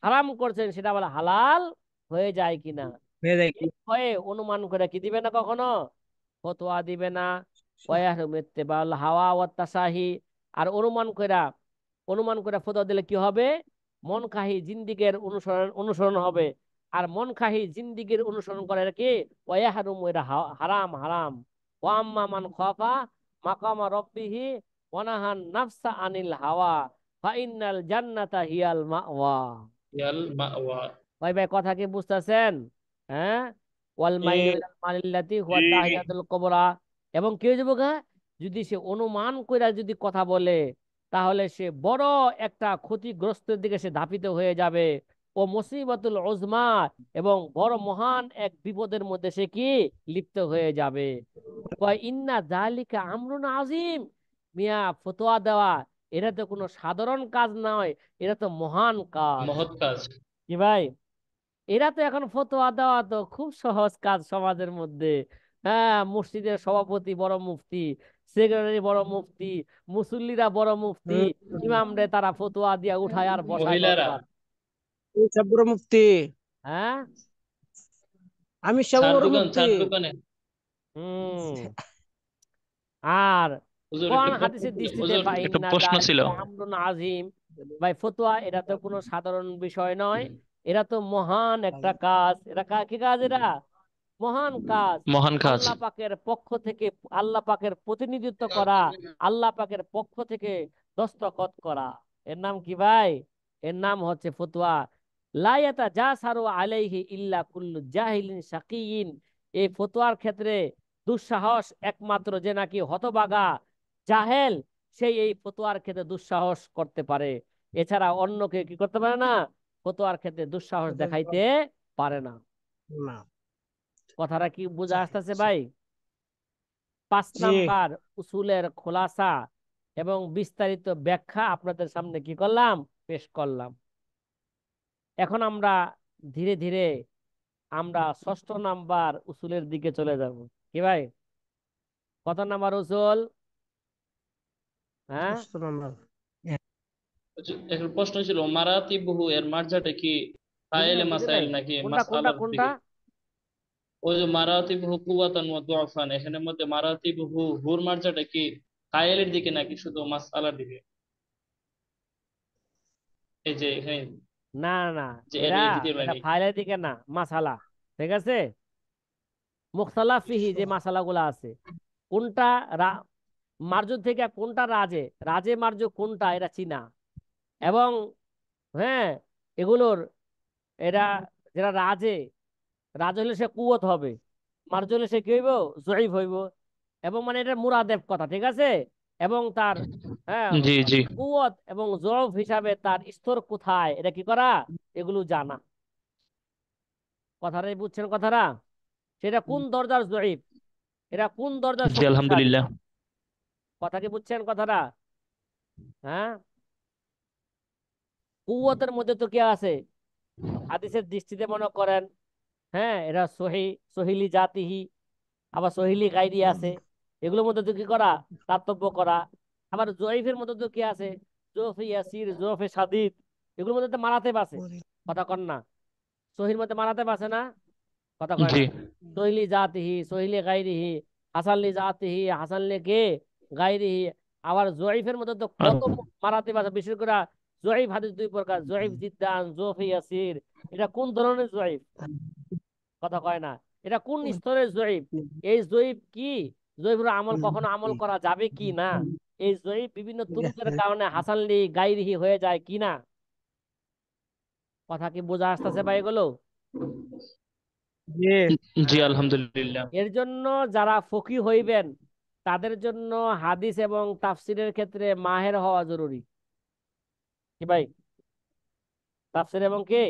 হারাম করছেন সেটা বলে হালাল হয়ে যায় কিনা।
হয়ে যায় কি?
এই ভয়ে অনুমান করে কি দিবে না কখনো, ফতোয়া দিবে না। ওয়াহরুম ইত্তিবাউল হাওয়া ওয়াত তাসাহি, আর অনুমান কইরা ফতোয়া দিলে কি হবে, মন কাহি জিন্দিগের অনুসরণ অনুসরণ হবে। আর মন কাহি জিন্দিগির অনুসরণ করে এটা কি, ওয়াহরুম, এটা হারাম হারাম। ওয়া আম্মা মান খাফা মাকামা রাব্বিহি ওয়া নাহান নাফসা আনিল হাওয়া ফা ইন্নাল জান্নাতা হিয়াল মাওয়া।
ইয়াল মাওয়া।
ভাই ভাই কথা কি বুঝতেছেন? হ্যাঁ, ওয়াল মাইলু ইলাল মালিল্লাতি হুয়া দাহিয়াতুল কুবরা। এবং কেউ যাবো গা, যদি সে অনুমান কইরা যদি কথা বলে, তাহলে সে বড় একটা ক্ষতিগ্রস্তের দিকে সে ধাপিত হয়ে যাবে। ও মুসিবাতুল উজমা, এবং বড় মহান এক বিপদের মধ্যে সে কি লিপ্ত হয়ে যাবে। কয় ইন্না জালিকা আমরুন আজিম, মিয়া ফতোয়া দেওয়া এটা তো কোনো সাধারণ কাজ নয়, এটা তো মহান কাজ।
মহৎ কাজ।
কি ভাই, এরা তো এখন ফতোয়া দেওয়া তো খুব সহজ কাজ সমাজের মধ্যে। হ্যাঁ, মসজিদের সভাপতি বড় মুফতি, সেক্রেটারি বড় মুফতি, মুসল্লিরা বড় মুফতি,
হুম।
ইমামরে তারা ফতোয়া দিয়া উঠায় আর বসায়
মহিলারা
দরবার।
এই সব বড় মুফতি,
হ্যাঁ,
আমি সব
চার
বড়
দোকান,
মুফতি।
চার দোকানে।
হুম। আর
হুজুর
কোরআন
একটু
হাদিসের দৃষ্টিতে
হুজুর একটু
ফাইন্না
প্রশ্ন ছিল।
যালিকা আমরুন আজিম, ভাই ফতোয়া এটা তো কোনো সাধারণ বিষয় নয়, এটা তো মহান একটা কাজ। এটা কি কাজ এটা, মহান কাজ।
মহান কাজ।
আল্লাহ পাকের পক্ষ থেকে, আল্লাহ পাকের প্রতিনিধিত্ব করা, আল্লাহ পাকের পক্ষ থেকে দস্তখত করা, এর নাম কি ভাই, এর নাম হচ্ছে ফতোয়া। লায়াতা যা সারু আলাইহি ইল্লা কুল্লু জাহিলিন শাকিয়িন। এই ফতোয়ার ক্ষেত্রে দুঃসাহস একমাত্র যে নাকি হতভাগা জাহেল, সেই এই ফতোয়ার ক্ষেত্রে দুঃসাহস করতে পারে। এছাড়া অন্যকে কি করতে পারে না, ফতোয়ার ক্ষেত্রে দুঃসাহস দেখাইতে পারে না।
না।
কথাটা কি বুঝা আসতেছে ভাই? 5 নাম্বার উসুলের খোলাসা এবং বিস্তারিত ব্যাখ্যা আপনাদের সামনে কি করলাম, পেশ করলাম। এখন আমরা ধীরে ধীরে আমরা 6ষ্ঠ নাম্বার উসুলের দিকে চলে যাব। কি ভাই, কত নাম্বার উসুল? হ্যাঁ,
6 নম্বর।
একটা প্রশ্ন ছিল, মারাতিবহু এর মার্জাটা কি
বুঝি
কায়েলে
নাই বুঝি
মাসাইল
নাই,
নাকি
কোনটা কোনটা
মাসআলার
কোনটা?
দিকে? ওই যে মারাতিবহু কুওয়াতান ওয়া দুআফান, এখানের মধ্যে মারাতিবহু হুর মার্জাটা কি কায়েলের দিকে নাকি শুধু মাসআলার দিকে? এই যে এখানে
না না,
যে এর
এটা
এই ভিতরে
এটা
নেই।
ফাইলের দিকে না, মাসালা। ঠিক আছে, মুখতালাফ ফিহি যে মাসালাগুলো আছে, কোনটা মার্জ থেকে কোনটা রাজে, রাজে মার্জ কোনটা এটা চিনা। এবং হ্যাঁ, এগুলোর এরা যেটা রাজে, রাজ হলে সে কুয়ত হবে, মারজুল সে কি হইব, জয়ীফ হইব। এবং মানে এটা মুরাদেব কথা, ঠিক আছে। এবং তার হ্যাঁ
জি জি
কুওয়াত এবং জয়ফ হিসাবে তার স্তর কোথায়, এটা কি করা, এগুলো জানা। কথাটাই বুঝছেন কথাটা? সেটা কোন দরজার জয়ীফ, এটা কোন দরজার
জি
শক্তিশালী,
আলহামদুলিল্লাহ।
কথা কি বুঝছেন কথাটা? হ্যাঁ, কুওয়াতের মধ্যে তো কি আছে, হাদিসের দৃষ্টিতে মনে করেন, হ্যাঁ এরা সহিলি জাতিহি, আবার সহিলি গাইরি আছে, এগুলোর মধ্যে তো কি করা, তারতম্য করা। আবার জয়ীফের মধ্যে তো কি আছে, জোফে ইয়াসির, জোফে সাদিদ, এগুলোর মধ্যে তো মারাতে আছে, কথা কন না। সহির মধ্যে মারাতে আছে না, কথা কয়
জি
না। সহিলি জাতিহি, সহিলি গাইরিহি, হাসানলি জাতিহি, হাসানলি কে গাইরিহি। আবার জয়ীফের মধ্যে তো কত মারাতে আছে, বিশেষ করে জয়ীফ হাদিস দুই প্রকার, জয়ীফ জিদ্দান, জোফে ইয়াসির। এটা কোন ধরনের জয়ীফ, কথা কয় না। এটা কোন স্তরের জয়ীফ, এই জয়ীফ কি, জয়ীফের আমল কখনো আমল করা যাবে কি না, এই জয়ীফ বিভিন্ন তুরুকের কারণে হাসানলি গাইরিহি হয়ে যায় কি না। কথা কি বোঝা আসতেছে ভাই এগুলো?
জি
জি
হ্যাঁ,
আলহামদুলিল্লাহ।
এর জন্য যারা ফকি হইবেন তাদের জন্য হাদিস এবং তাফসিরের ক্ষেত্রে মাহের হওয়া জরুরি। কি ভাই, তাফসির এবং কি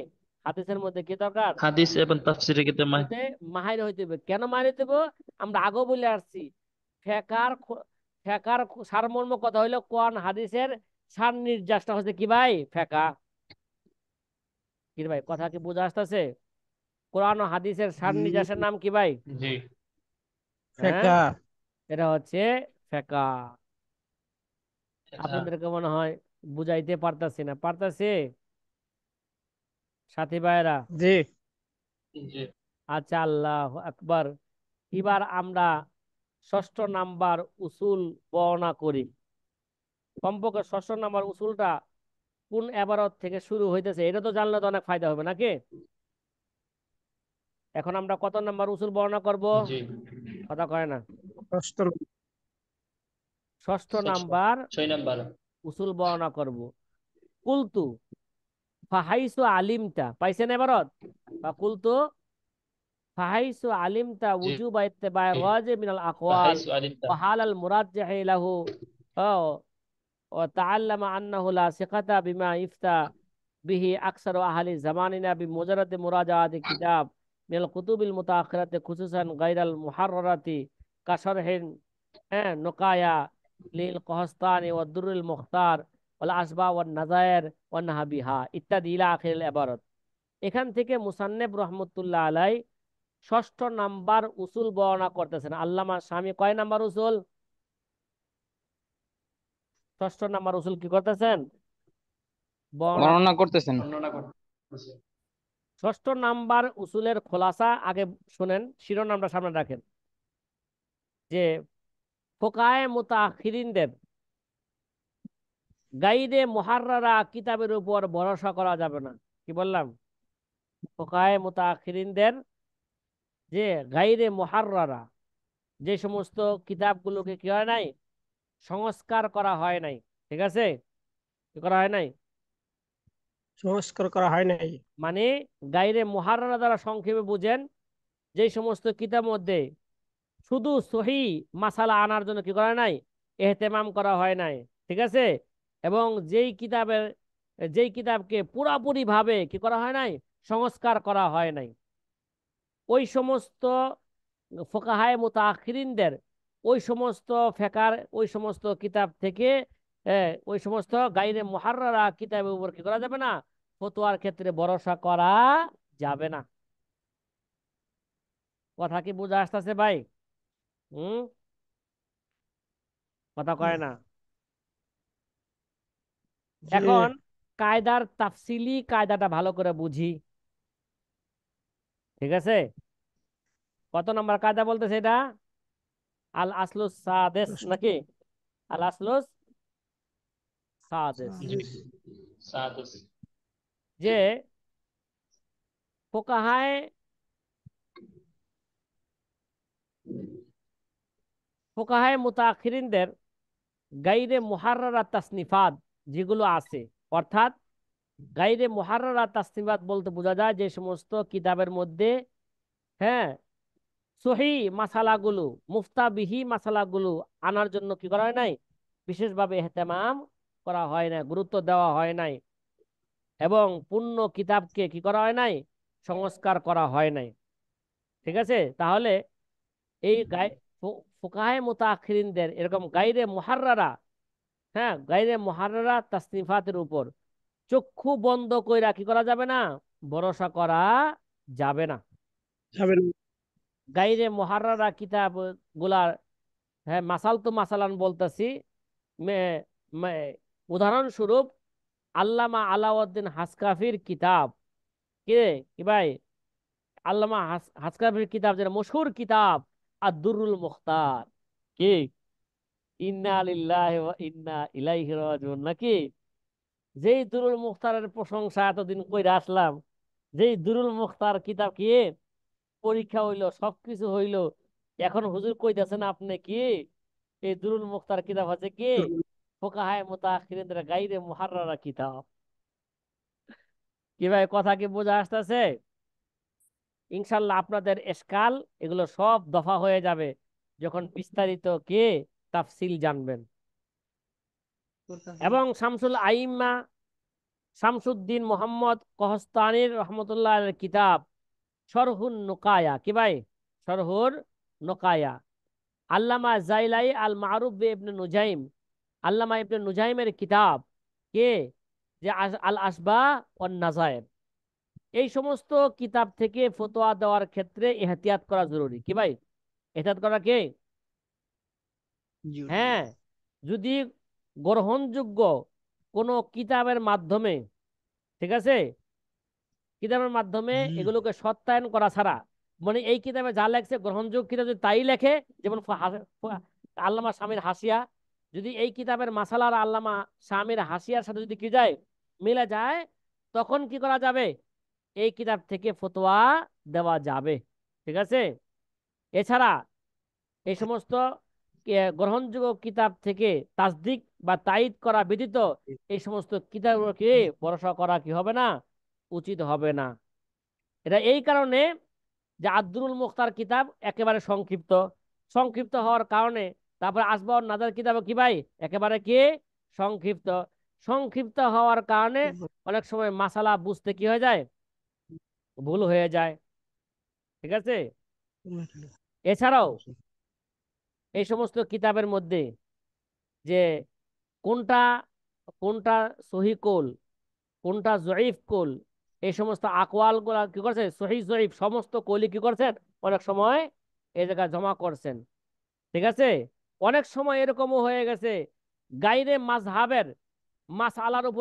হাদিসের মধ্যে কি দরকার,
হাদিস এবং তাফসীরের ক্ষেত্রে
মধ্যে মাহির হইতে হবে। কেন মাহির হইতে হবে, আমরা আগেও বলে আসছি, ফেকার ফেকার সারমর্ম কথা হইলো কোরআন হাদিসের সার নির্যাসটা হচ্ছে কি ভাই, ফেকা। কি রে ভাই, কথা কি বোঝা আসতেছে? কোরআন ও হাদিসের সার নির্যাসের নাম কি ভাই?
জি
হ্যাঁ,
ফেকা।
এটা হচ্ছে ফেকা।
আচ্ছা।
আপনাদেরকে মনে হয় বুঝাইতে পারতাছি না, পারতাছি সাথী ভাইরা?
জি
জি
আচ্ছা, আল্লাহ আকবার। এবার আমরা ষষ্ঠ নাম্বার উসুল বর্ণনা করি। কমপক্ষে ষষ্ঠ নাম্বার উসুলটা কোন এবারত থেকে শুরু হইতেছে এটা তো জানলে তো অনেক ফায়দা হবে নাকি। এখন আমরা কত নাম্বার উসুল বর্ণনা করব,
জি
কথা কয় না।
ষষ্ঠ।
ষষ্ঠ
ষষ্ঠ,
নাম্বার
6 নাম্বার।
উসুল বর্ণনা করব। কুলতু ফাহাইসু আলিমতা, পাইছেন এবারত? বা কুলতু ফাহাইসু আলিমতা
জি
উজুবা ইত্তিবা'i রাজি মিনাল আকওয়াল
ফাহাইসু আলিমতা।
ওয়া হালাল মুরাজ্জিহি লাহু وتعلم أنه لا ثقة بما يفتى به أكثر أهل زماننا بمجرد مراجعة الكتاب من الكتب المتأخرة خصوصا غير المحررة كشرح نقايا للقهستاني والدر المختار والأشباه والنظائر والنهبيها ইত্যাদি ইলা আখির ইবারত। এখান থেকে মুসান্নেব রহমতুল্লাহ আলাই ষষ্ঠ নাম্বার উসুল বর্ণনা করতেছেন। আল্লামা স্বামী কয় নাম্বার উসুল, ষষ্ঠ নাম্বার উসুল কি করতেছেন, বর্ণনা।
বর্ণনা করতেছেন।
বর্ণনা করতেছে।
ষষ্ঠ নাম্বার উসুলের খোলাসা আগে শুনেন, শিরোনামটা সামনে রাখেন, যে ফোকায়ে মুতাখিরিনদের গাইদে মুহাররারা কিতাবের উপর ভরসা করা যাবে না। কি বললাম, ফোকায়ে মুতাখিরিনদের যে গাইরে মুহাররারা, যে সমস্ত কিতাবগুলোকে কি হয় নাই, সংস্কার করা হয় নাই, ঠিক আছে, কি করা হয় নাই,
সংস্কার করা হয় নাই।
মানে গাইরে মুহাররারা দ্বারা সংক্ষেপে বুঝেন যে সমস্ত কিতাব মধ্যে শুধু সহি মাসালা আনার জন্য কি করা নাই, এহতেমাম করা হয় নাই, ঠিক আছে। এবং যেই কিতাবকে পুরাপুরি ভাবে কি করা হয় নাই, সংস্কার করা হয় নাই, ওই সমস্ত ফোকাহায়ে মুতাখিরিনদের ওই সমস্ত ফেকার ওই সমস্ত কিতাব থেকে ওই সমস্ত গাইরে মুহাররারা কিতাবের উপর কি করা যাবে না, ফতোয়ার ক্ষেত্রে ভরসা করা যাবে না। কথা কি বোঝা আসতেছে ভাই? হুম, কথা কয় না।
জি
এখন কায়দার তাফসিলি কায়দাটা ভালো করে বুঝি, ঠিক আছে। কত নম্বর কায়দা বলতেছে এটা, আল আসলুস সাদেস নাকি, আল আসলুস সাদেস,
জি সাদস।
যে ফোকাহায়ে ফোকাহায়ে মুতাখিরিনদের গাইরে মুহাররারা তাসনিফাত যেগুলো আছে, অর্থাৎ গাইরে মুহাররারা তাসনিফাত বলতে বোঝা যায় যে সমস্ত কিতাবের মধ্যে, হ্যাঁ, সহি মাসালাগুলো, মুফতাবিহি মাসালাগুলো আনার জন্য কি করা হয় নাই? বিশেষভাবে এহতেমাম করা হয় নাই, গুরুত্ব দেওয়া হয় নাই, এবং পূর্ণ কিতাবকে কি করা হয় নাই? সংস্কার করা হয় নাই। ঠিক আছে, তাহলে এই ফুকাহে মুতাআখিরিনদের এরকম গায়রে মুহাররারা, হ্যাঁ, গায়রে মুহাররারা তাসনিফাতের উপর চক্ষু বন্ধ কইরা কি করা যাবে না? ভরসা করা যাবে না।
যাবেন।
গায়রে মুহাররারা কিতাব গুলার, হ্যাঁ, মাসাল তো মাসালান বলতেছি, উদাহরণস্বরূপ আল্লামা আলাউদ্দিন হাসকাফির কিতাব, কি কি ভাই, আল্লামা হাসকাফির কিতাব, যেটা মশহুর কিতাব আর দুরুল মুখতার, কি ইন্না লিল্লাহি ওয়া ইন্না ইলাইহি রাজিউন নাকি? যেই দুরুল মুখতারের প্রশংসা এতদিন কইরা আসলাম, যেই দুরুল মুখতার কিতাব কি পরীক্ষা হইলো, সবকিছু হইলো, এখন হুজুর কইতাছেন আপনি কি এই দুরুল মুখতার কিতাব হচ্ছে কি ফুকাহায়ে মুতাআখিরিনদের গায়রে মুহাররারা কিতাব। কি ভাই, কথা কি বোঝা আসতেছে? ইনশাল্লাহ আপনাদের এশকাল এগুলো সব দফা হয়ে যাবে যখন বিস্তারিত কে তাফসিল জানবেন। এবং শামসুল আইম্মা শামসুদ্দিন মোহাম্মদ কহস্তানির রহমতুল্লাহ আলাইহির কিতাব শরহুন নুকায়া, কি ভাই, শরহুর নুকায়া। আল্লামা জাইলাই আল মারুফ বে ইবনে নুজাইম, আল্লামা ইবনে নুজাইমের কিতাব, কে যে আল আসবা ওয়ান নাজায়ের। এই সমস্ত কিতাব থেকে ফতোয়া দেওয়ার ক্ষেত্রে এহতিয়াত করা জরুরি। কি ভাই, এহতিয়াত করা কে? হ্যাঁ, যদি গ্রহণযোগ্য কোনো কিতাবের মাধ্যমে, ঠিক আছে, কিতাবের মাধ্যমে এগুলোকে সত্যায়ন করা ছাড়া, মানে এই কিতাবে যা লেখছে গ্রহণযোগ্য কিতাব যদি তাই লেখে, যেমন আল্লামা শামীর হাসিয়া, যদি এই কিতাবের মাসালার আল্লামা শামীর হাসিয়ার সাথে যদি কি যায়, মিলে যায়, তখন কি করা যাবে? এই কিতাব থেকে ফতোয়া দেওয়া যাবে। ঠিক আছে, এছাড়া এই সমস্ত গ্রহণযোগ্য কিতাব থেকে তাসদিক বা তাইদ করা ব্যতীত এই সমস্ত কিতাবগুলোকে ভরসা করা কি হবে না? উচিত হবে না। এটা এই কারণে যে আব্দুল মুখতার কিতাব একেবারে সংক্ষিপ্ত, সংক্ষিপ্ত হওয়ার কারণে, তারপরে আসবাউন নাজার কিতাব কি ভাই, একেবারে কি সংক্ষিপ্ত, সংক্ষিপ্ত হওয়ার কারণে অনেক সময় মাসালা বুঝতে কি হয়ে যায়? ভুল হয়ে যায়। ঠিক আছে, এছাড়াও এই সমস্ত কিতাবের মধ্যে যে কোনটা কোনটা সহি কৌল, কোনটা জয়ীফ কৌল, এই সমস্ত আকওয়াল গুলা কি করছে, সহি জয়ীফ সমস্ত কৌলি কি করছেন অনেক সময় এই জায়গায় জমা করছেন। ঠিক আছে, অনেক সময় এরকমও হয়ে গেছে গায়রে মাযহাবের মাসআলার উপর